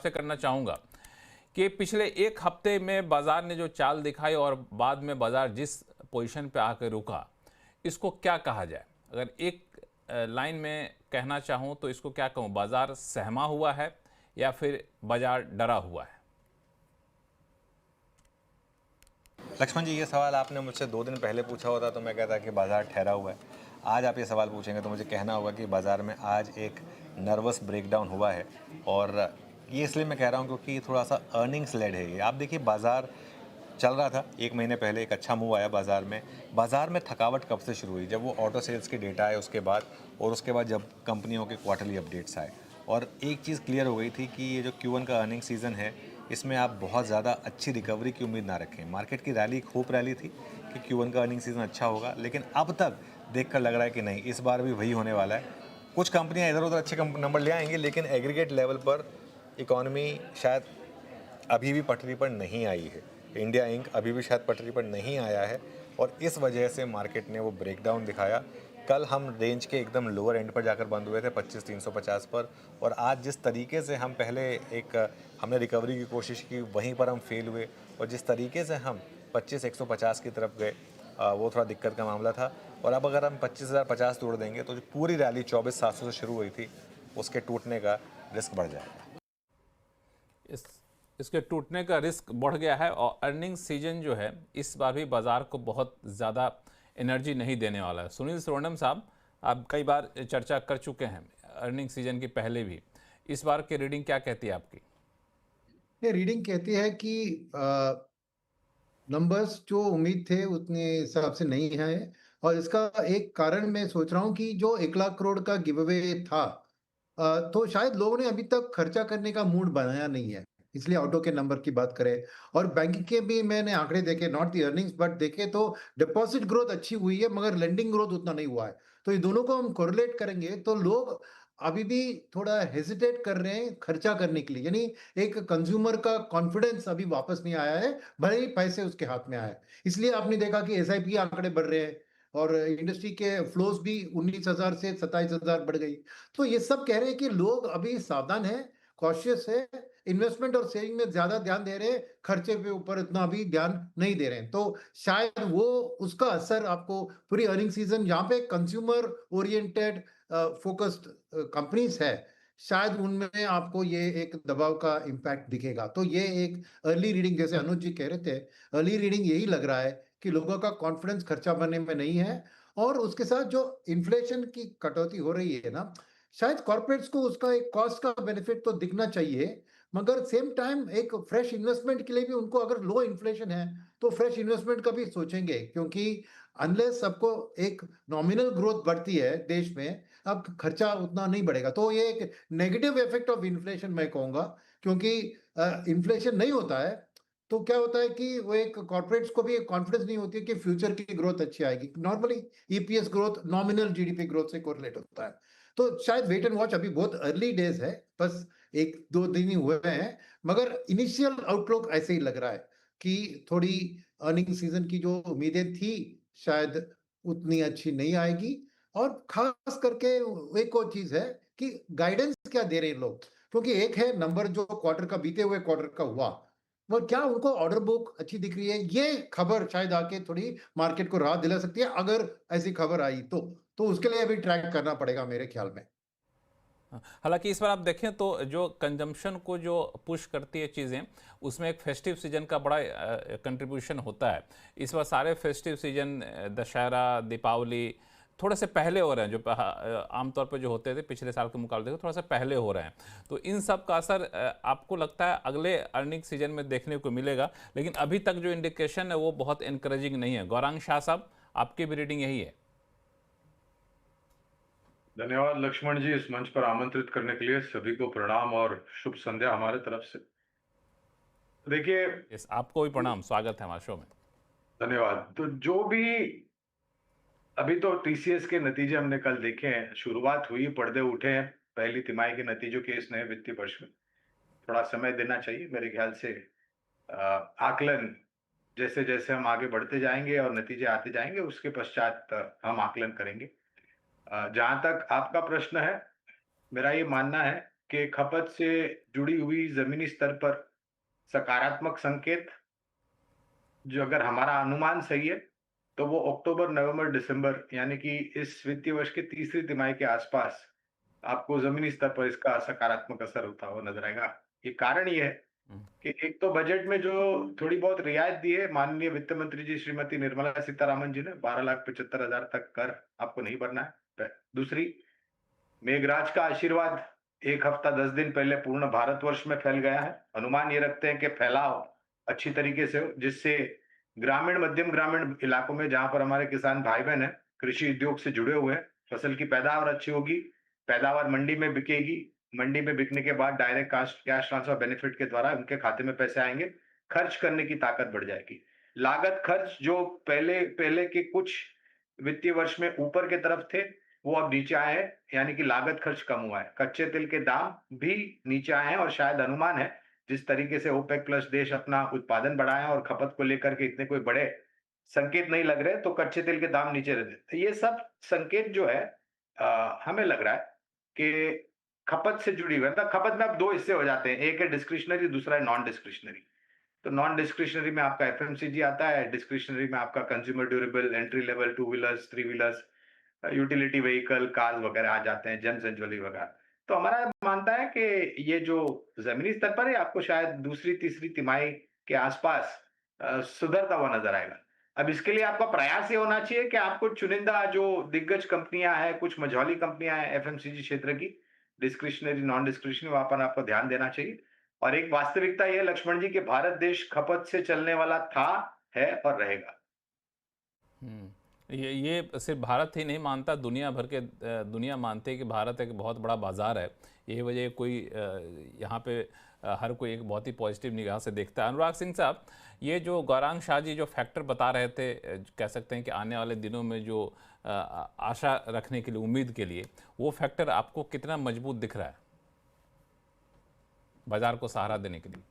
आपसे करना चाहूँगा कि पिछले एक हफ्ते में बाजार ने जो चाल दिखाई और बाद में बाजार जिस पोजीशन पे आकर रुका, इसको क्या कहा जाए? अगर एक लाइन में कहना चाहूँ तो इसको क्या कहूँ, बाजार सहमा हुआ है या फिर बाजार डरा हुआ है? लक्ष्मण जी, ये सवाल आपने मुझसे 2 दिन पहले पूछा होता तो मैं कहता कि बाज़ार ठहरा हुआ है। आज आप ये सवाल पूछेंगे तो मुझे कहना होगा कि बाज़ार में आज एक नर्वस ब्रेकडाउन हुआ है। और ये इसलिए मैं कह रहा हूँ क्योंकि थोड़ा-सा अर्निंग्स लेड है ये। आप देखिए, बाज़ार चल रहा था, 1 महीने पहले एक अच्छा मूव आया बाज़ार में। बाज़ार में थकावट कब से शुरू हुई? जब वो ऑटो सेल्स के डेटा आए उसके बाद, और उसके बाद जब कंपनियों के क्वार्टरली अपडेट्स आए। और एक चीज़ क्लियर हो गई थी कि ये जो Q1 का अर्निंग सीज़न है, इसमें आप बहुत ज़्यादा अच्छी रिकवरी की उम्मीद ना रखें। मार्केट की रैली खूब रैली थी कि Q1 का अर्निंग सीज़न अच्छा होगा, लेकिन अब तक देखकर लग रहा है कि नहीं, इस बार भी वही होने वाला है। कुछ कंपनियां इधर-उधर अच्छे नंबर ले आएंगी, लेकिन एग्रीगेट लेवल पर इकॉनमी शायद अभी भी पटरी पर नहीं आई है। इंडिया इंक अभी भी शायद पटरी पर नहीं आया है, और इस वजह से मार्केट ने वो ब्रेकडाउन दिखाया। कल हम रेंज के एकदम लोअर एंड पर जाकर बंद हुए थे 25,350 पर, और आज जिस तरीके से हम पहले हमने रिकवरी की कोशिश की, वहीं पर हम फेल हुए, और जिस तरीके से हम 25,150 की तरफ गए, वो थोड़ा दिक्कत का मामला था। और अब अगर हम 25,050 तोड़ देंगे तो जो पूरी रैली 24,700 से शुरू हुई थी, उसके टूटने का रिस्क बढ़ जाएगा। इस इसके टूटने का रिस्क बढ़ गया है और अर्निंग सीजन जो है इस बार भी बाजार को बहुत ज़्यादा एनर्जी नहीं देने वाला है। सुनील सुवर्णम साहब, आप कई बार चर्चा कर चुके हैं अर्निंग सीजन की पहले भी। इस बार की रीडिंग क्या कहती है आपकी? ये रीडिंग कहती है कि नंबर्स जो उम्मीद थे उतने हिसाब से नहीं है। और इसका एक कारण मैं सोच रहा हूँ कि जो 1 लाख करोड़ का गिव अवे था, तो शायद लोगों ने अभी तक खर्चा करने का मूड बनाया नहीं है, इसलिए ऑटो के नंबर की बात करें। और बैंक के भी मैंने आंकड़े देखे, नॉट द अर्निंग्स बट देखे तो डिपॉजिट ग्रोथ अच्छी हुई है, मगर लेंडिंग ग्रोथ उतना नहीं हुआ है। तो ये दोनों को हम कोरिलेट करेंगे तो लोग अभी भी थोड़ा हेजिटेट कर रहे हैं खर्चा करने के लिए, यानी एक कंज्यूमर का कॉन्फिडेंस अभी वापस नहीं आया है, भले ही पैसे उसके हाथ में आए। इसलिए आपने देखा कि एसआईपी आंकड़े बढ़ रहे हैं और इंडस्ट्री के फ्लोज भी 19,000 से 27,000 बढ़ गई। तो ये सब कह रहे हैं कि लोग अभी सावधान है, कॉशियस है, इन्वेस्टमेंट और सेविंग में ज्यादा ध्यान दे रहे हैं, खर्चे पे ऊपर इतना अभी ध्यान नहीं दे रहे हैं। तो शायद वो उसका असर आपको पूरी अर्निंग सीजन, जहाँ पे कंज्यूमर ओरिएंटेड फोकस्ड कंपनीज है, शायद उनमें आपको ये एक दबाव का इम्पैक्ट दिखेगा। तो ये एक अर्ली रीडिंग, जैसे अनुज जी कह रहे थे, अर्ली रीडिंग यही लग रहा है कि लोगों का कॉन्फिडेंस खर्चा भरने में नहीं है। और उसके साथ जो इन्फ्लेशन की कटौती हो रही है ना, शायद कॉर्पोरेट्स को उसका एक कॉस्ट का बेनिफिट तो दिखना चाहिए, मगर सेम टाइम एक फ्रेश इन्वेस्टमेंट के लिए भी उनको, अगर लो इन्फ्लेशन है तो फ्रेश इन्वेस्टमेंट का भी सोचेंगे, क्योंकि अनलेस सबको एक नॉमिनल ग्रोथ बढ़ती है देश में, अब खर्चा उतना नहीं बढ़ेगा। तो ये एक नेगेटिव इफेक्ट ऑफ इन्फ्लेशन मैं कहूंगा, क्योंकि इन्फ्लेशन नहीं होता है तो क्या होता है कि वो एक कॉर्पोरेट्स को भी एक कॉन्फिडेंस नहीं होती है कि फ्यूचर की ग्रोथ अच्छी आएगी। Normally EPS growth nominal GDP growth से कोरिलेट होता है। तो शायद वेट एंड वॉच, अभी बहुत अर्ली डेज है, बस 1-2 दिन ही हुए हैं, मगर इनिशियल आउटलुक ऐसे ही लग रहा है कि थोड़ी अर्निंग सीजन की जो उम्मीदें थी शायद उतनी अच्छी नहीं आएगी। और खास करके एक और चीज है कि गाइडेंस क्या दे रहे हैं लोग, क्योंकि एक है नंबर जो क्वार्टर का, बीते हुए क्वार्टर का हुआ, वो क्या उनको ऑर्डर बुक अच्छी दिख रही है, ये खबर शायद आके थोड़ी मार्केट को राहत दिला सकती है, अगर ऐसी खबर आई तो उसके लिए अभी ट्रैक करना पड़ेगा मेरे ख्याल में। हालांकि इस बार आप देखें तो जो कंजम्पशन को जो पुश करती है चीज़ें, उसमें एक फेस्टिव सीजन का बड़ा कंट्रीब्यूशन होता है। इस बार सारे फेस्टिव सीजन, दशहरा, दीपावली थोड़े से पहले हो रहे हैं, जो आमतौर पर जो होते थे पिछले साल के मुकाबले थोड़ा सा पहले हो रहे हैं। तो इन सब का असर आपको लगता है अगले अर्निंग सीजन में देखने को मिलेगा, लेकिन अभी तक जो इंडिकेशन है वो बहुत इनकरेजिंग नहीं है। गौरांग शाह साहब, आपकी भी रीडिंग यही है? धन्यवाद लक्ष्मण जी, इस मंच पर आमंत्रित करने के लिए सभी को प्रणाम और शुभ संध्या हमारे तरफ से। देखिए, आपको भी प्रणाम, स्वागत है हमारे शो में। धन्यवाद। तो जो भी अभी तो टीसीएस के नतीजे हमने कल देखे हैं, शुरुआत हुई, पर्दे उठे हैं पहली तिमाही के नतीजों के इस नए वित्तीय वर्ष में। थोड़ा समय देना चाहिए मेरे ख्याल से। आकलन जैसे जैसे हम आगे बढ़ते जाएंगे और नतीजे आते जाएंगे, उसके पश्चात हम आकलन करेंगे। जहां तक आपका प्रश्न है, मेरा ये मानना है के खपत से जुड़ी हुई ज़मीनी स्तर पर सकारात्मक संकेत, जो अगर हमारा अनुमान सही है, तो वो अक्टूबर, नवंबर, दिसंबर यानी कि इस वित्तीय वर्ष के तीसरी तिमाही के आसपास आपको ज़मीनी स्तर पर इसका सकारात्मक असर होता हुआ नज़र आएगा। ये कारण ये है हम्म, कि एक तो बजट में जो थोड़ी बहुत रियायत दी है, माननीय वित्त मंत्री जी श्रीमती निर्मला सीतारामन जी ने 12,75,000 तक कर आपको नहीं भरना है। दूसरी, मेघराज का आशीर्वाद 1 हफ्ता 10 दिन पहले पूर्ण भारतवर्ष में फैल गया है। अनुमान ये रखते हैं कि फैलाव अच्छी तरीके से हो, जिससे ग्रामीण, मध्यम ग्रामीण इलाकों में जहाँ पर हमारे किसान भाई-बहन हैं, कृषि उद्योग से जुड़े हुए हैं, फसल की पैदावार अच्छी होगी, पैदावार मंडी में बिकेगी, मंडी में बिकने के बाद डायरेक्ट कैश ट्रांसफर बेनिफिट के द्वारा उनके खाते में पैसे आएँगे, खर्च करने की ताकत बढ़ जाएगी। लागत खर्च जो पहले पहले के कुछ वित्तीय वर्ष में ऊपर की तरफ थे, वो अब नीचे आए हैं, यानी कि लागत खर्च कम हुआ है। कच्चे तेल के दाम भी नीचे आए हैं और शायद अनुमान है, जिस तरीके से ओपेक प्लस देश अपना उत्पादन बढ़ाएँ और खपत को लेकर के इतने कोई बड़े संकेत नहीं लग रहे, तो कच्चे तेल के दाम नीचे रहते। तो ये सब संकेत जो है हमें लग रहा है कि खपत से जुड़ी हुई है। मतलब खपत में अब 2 हिस्से हो जाते हैं, एक है डिस्क्रिशनरी, दूसरा है नॉन डिस्क्रिशनरी। तो नॉन डिस्क्रिशनरी में आपका एफएमसीजी आता है, डिस्क्रिशनरी में आपका consumer durable, entry level, two wheelers, three wheelers, utility vehicle, cars वगैरह आ जाते हैं, जेम्स एंड ज्वेलरी वगैरह। तो हमारा मानता है कि ये जो ज़मीनी स्तर पर है, आपको शायद दूसरी, तीसरी तिमाही के आसपास सुधरता हुआ नज़र आएगा। अब इसके लिए आपका प्रयास ये होना चाहिए कि आपको चुनिंदा जो दिग्गज कंपनियाँ हैं, कुछ मझौली कंपनियाँ हैं एफएमसीजी क्षेत्र की, डिस्क्रिशनरी, नॉन डिस्क्रिशनरी, वहाँ पर आपको ध्यान देना चाहिए। और एक वास्तविकता ये है लक्ष्मण जी कि भारत देश खपत से चलने वाला था, है और रहेगा। ये सिर्फ भारत ही नहीं मानता, दुनिया भर के दुनिया मानते हैं कि भारत एक बहुत बड़ा बाज़ार है। यही वजह कोई यहाँ पे हर कोई एक बहुत ही पॉजिटिव निगाह से देखता है। अनुराग सिंह साहब, ये जो गौरांग शाह जी जो फैक्टर बता रहे थे, कह सकते हैं कि आने वाले दिनों में जो आशा रखने के लिए, उम्मीद के लिए, वो फैक्टर आपको कितना मजबूत दिख रहा है बाजार को सहारा देने के लिए?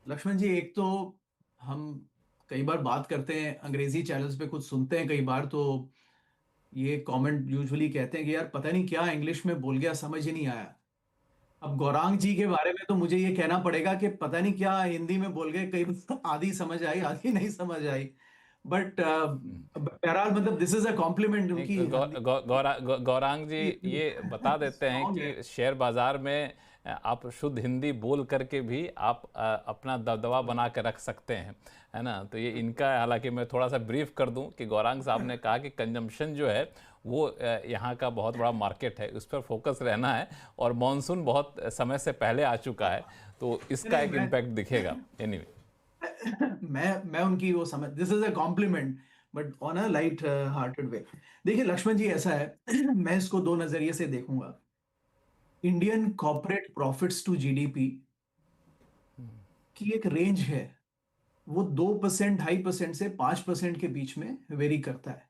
लक्ष्मण जी, एक तो हम कई बार बात करते हैं, अंग्रेजी चैनल्स पे कुछ सुनते हैं कई बार, तो ये कमेंट यूजुअली कहते हैं कि यार पता नहीं क्या इंग्लिश में बोल गया, समझ ही नहीं आया। अब गौरांग जी के बारे में तो मुझे ये कहना पड़ेगा कि पता नहीं क्या हिंदी में बोल गए, कई बार आधी समझ आई, आधी नहीं समझ आई। बट बहरहाल मतलब दिस इज अ कॉम्प्लीमेंट उनकी गौरांग जी ये बता देते हैं Strong है। कि शेयर बाजार में आप शुद्ध हिंदी बोल करके भी आप अपना दबदबा बना के रख सकते हैं, है ना? तो ये इनका है। हालांकि मैं थोड़ा सा ब्रीफ कर दूं कि गौरांग साहब ने कहा कि कंजम्पशन जो है वो यहाँ का बहुत बड़ा मार्केट है, उस पर फोकस रहना है, और मॉनसून बहुत समय से पहले आ चुका है, तो इसका एक इम्पैक्ट दिखेगा। एनीवे मैं उनकी वो समझ, this is a compliment but on a light hearted way. देखिए लक्ष्मण जी, ऐसा है मैं इसको दो नजरिए से देखूंगा। Indian corporate profits to GDP की एक रेंज है, वो 2%, 2.5% से 5% के बीच में वेरी करता है।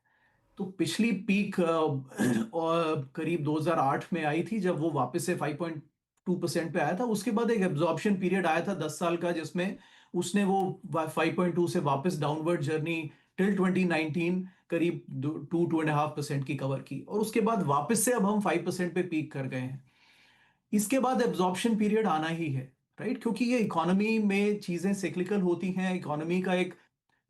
तो पिछली पीक और करीब 2008 में आई थी, जब वो वापस से 5.2% पे आया था। उसके बाद एक एब्जॉर्प्शन पीरियड आया था 10 साल का, जिसमें उसने वो 5.2 से वापस डाउनवर्ड जर्नी टिल 2019 करीब 2.5% की कवर की, और उसके बाद वापस से अब हम 5% पे पीक कर गए हैं। इसके बाद एब्जॉर्प्शन पीरियड आना ही है, राइट? क्योंकि ये इकोनॉमी में चीजें सिक्लिकल होती हैं, इकोनॉमी का एक,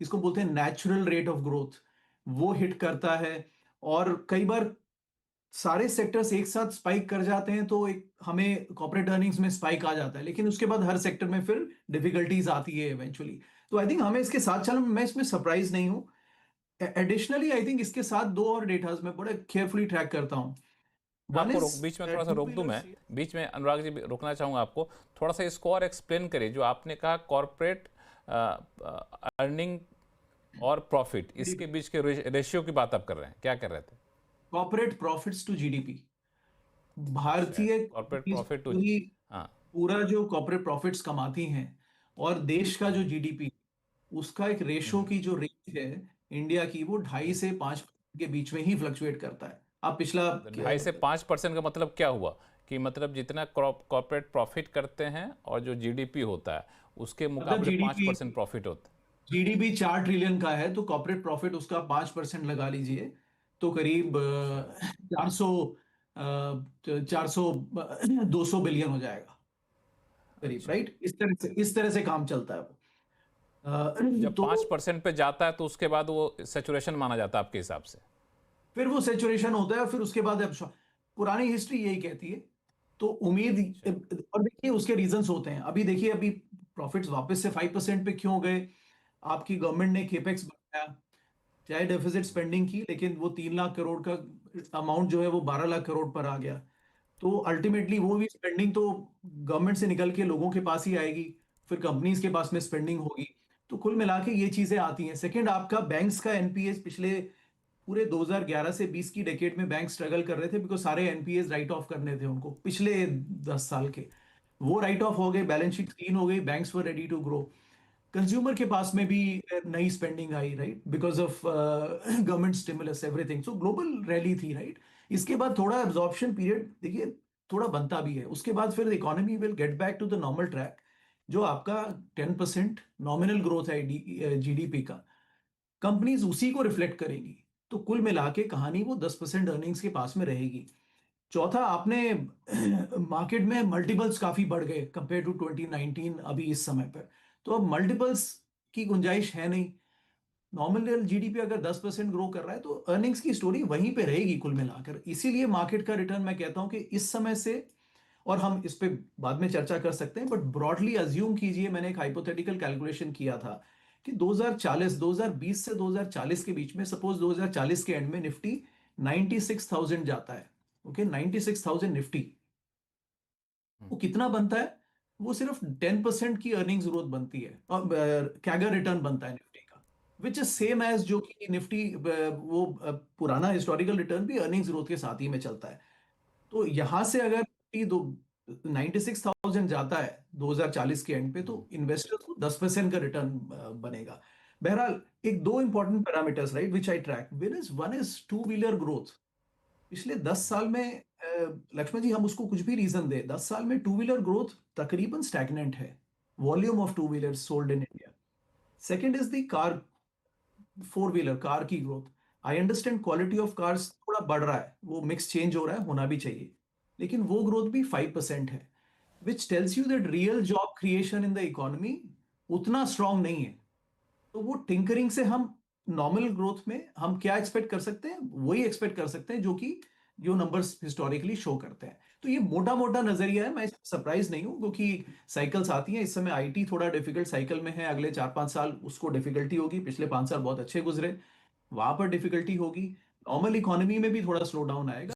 इसको बोलते हैं नेचुरल रेट ऑफ ग्रोथ, वो हिट करता है। और कई बार सारे सेक्टर्स एक साथ स्पाइक कर जाते हैं, तो एक हमें कॉर्पोरेट अर्निंग्स में स्पाइक आ जाता है, लेकिन उसके बाद हर सेक्टर में फिर डिफिकल्टीज आती है इवेंचुअली। तो आई थिंक हमें इसके साथ चलना, मैं इसमें सरप्राइज नहीं हूँ। एडिशनली आई थिंक इसके साथ दो और डेटाज मैं बड़े केयरफुली ट्रैक करता हूँ। वन आपको इज बीच में थोड़ा सा रोक दूं, मैं बीच में अनुराग जी रोकना चाहूँगा आपको, थोड़ा सा इसको और एक्सप्लेन करिए। जो आपने कहा कॉर्पोरेट अर्निंग और प्रॉफिट, इसके बीच के रेशियो की बात आप कर रहे हैं, क्या कर रहे थे? कॉर्पोरेट प्रॉफिट्स टू जीडीपी, भारतीय कॉर्पोरेट प्रॉफिट टू, पूरी हाँ, पूरा जो कॉर्पोरेट प्रॉफिट्स कमाती हैं और देश का जो जीडीपी, उसका एक रेशो की जो रेंज है इंडिया की, वो 2.5 से 5 के बीच में ही फ्लक्चुएट करता है। आप पिछला 2.5 से 5% का मतलब क्या हुआ कि मतलब जितना कॉर्पोरेट प्रॉफिट करते हैं और जो जीडीपी होता है उसके मुकाबले 5% प्रॉफिट होता है। जीडीपी 4 ट्रिलियन का है, तो कॉर्पोरेट प्रॉफिट उसका 5% लगा लीजिए, तो करीब 400 400 200 बिलियन हो जाएगा करीब, अच्छा। राइट? इस तरह से काम चलता है वो। जब तो 5% पे जाता है तो उसके बाद वो सेचुरेशन माना जाता है आपके हिसाब से? फिर वो सेचुरेशन होता है, फिर उसके बाद पुरानी हिस्ट्री यही कहती है। तो उम्मीद, अच्छा। और देखिए उसके रीजंस होते हैं। अभी देखिए, अभी प्रॉफिट्स वापस से 5% पे क्यों गए? आपकी गवर्नमेंट ने केपेक्स बढ़ाया, चाहे डेफिसिट स्पेंडिंग की, लेकिन वो 3 लाख करोड़ का अमाउंट जो है वो 12 लाख करोड़ पर आ गया। तो अल्टीमेटली वो भी स्पेंडिंग तो गवर्नमेंट से निकल के लोगों के पास ही आएगी, फिर कंपनीज के पास में स्पेंडिंग होगी। तो कुल मिला के ये चीजें आती हैं। सेकंड, आपका बैंक्स का एनपीए पिछले पूरे 2011 से 20 की डेकेड में बैंक स्ट्रगल कर रहे थे, बिकॉज सारे एनपीएस राइट ऑफ करने थे उनको पिछले 10 साल के। वो राइट ऑफ हो गए, बैलेंस शीट क्लीन हो गई, banks were ready to grow. Consumer के पास में भी नई स्पेंडिंग आई, right, because of government stimulus everything. So global rally थी, राइट। इसके बाद थोड़ा एब्जॉर्प्शन पीरियड देखिए थोड़ा बनता भी है, उसके बाद फिर economy will get back to the normal track. जो आपका 10% नॉमिनल ग्रोथ है जीडीपी का, कंपनीज उसी को रिफ्लेक्ट करेंगी। तो कुल मिला के कहानी वो 10% अर्निंग्स के पास में रहेगी। चौथा, आपने मार्केट में मल्टीपल्स काफी बढ़ गए कंपेयर टू 2019 अभी इस समय पर। तो अब मल्टीपल्स की गुंजाइश है नहीं। नॉमिनल जीडीपी अगर 10% ग्रो कर रहा है तो अर्निंग्स की स्टोरी वहीं पे रहेगी कुल मिलाकर। इसीलिए मार्केट का रिटर्न मैं कहता हूं कि इस समय से, और हम इस पे बाद में चर्चा कर सकते हैं, बट ब्रॉडली अज्यूम कीजिए, मैंने एक हाइपोथेटिकल कैलकुलेशन किया था कि 2020 से 2040 के बीच में, सपोज 2040 के एंड में निफ्टी 96,000 जाता है। ओके, 96,000 निफ्टी, वो कितना बनता है? वो सिर्फ 10% की अर्निंग्स ग्रोथ बनती है, और कैगर रिटर्न बनता है निफ्टी का, विच इज सेम एज जो कि निफ्टी वो पुराना हिस्टोरिकल रिटर्न भी अर्निंग्स ग्रोथ के साथ ही में चलता है। तो यहां से अगर निफ्टी 96,000 जाता है 2040 के एंड पे, तो इन्वेस्टर्स को 10% का रिटर्न बनेगा। बहरहाल, एक दो important parameters, right, which I track, one is to wheeler growth. पिछले 10 साल में लक्ष्मण जी, हम उसको कुछ भी रीजन दे, 10 साल में टू व्हीलर ग्रोथ तकरीबन स्टैग्नेंट है। Volume of two wheeler sold in India. Second is the car, four wheeler car की growth. I understand quality of cars थोड़ा बढ़ रहा है, वो मिक्स चेंज हो रहा है, होना भी चाहिए, लेकिन वो ग्रोथ भी 5% है, which tells you that real job creation in the economy उतना स्ट्रांग नहीं है। तो वो टिंकरिंग से हम नॉर्मल ग्रोथ में हम क्या एक्सपेक्ट कर सकते हैं? वही एक्सपेक्ट कर सकते हैं जो नंबर्स हिस्टोरिकली शो करते हैं। तो ये मोटा मोटा नजरिया है, मैं सरप्राइज नहीं हूं, क्योंकि साइकिल्स आती हैं। इस समय आईटी थोड़ा डिफिकल्ट साइकिल में है, अगले 4-5 साल उसको डिफिकल्टी होगी। पिछले 5 साल बहुत अच्छे गुजरे, वहां पर डिफिकल्टी होगी। नॉर्मल इकोनॉमी में भी थोड़ा स्लो डाउन आएगा।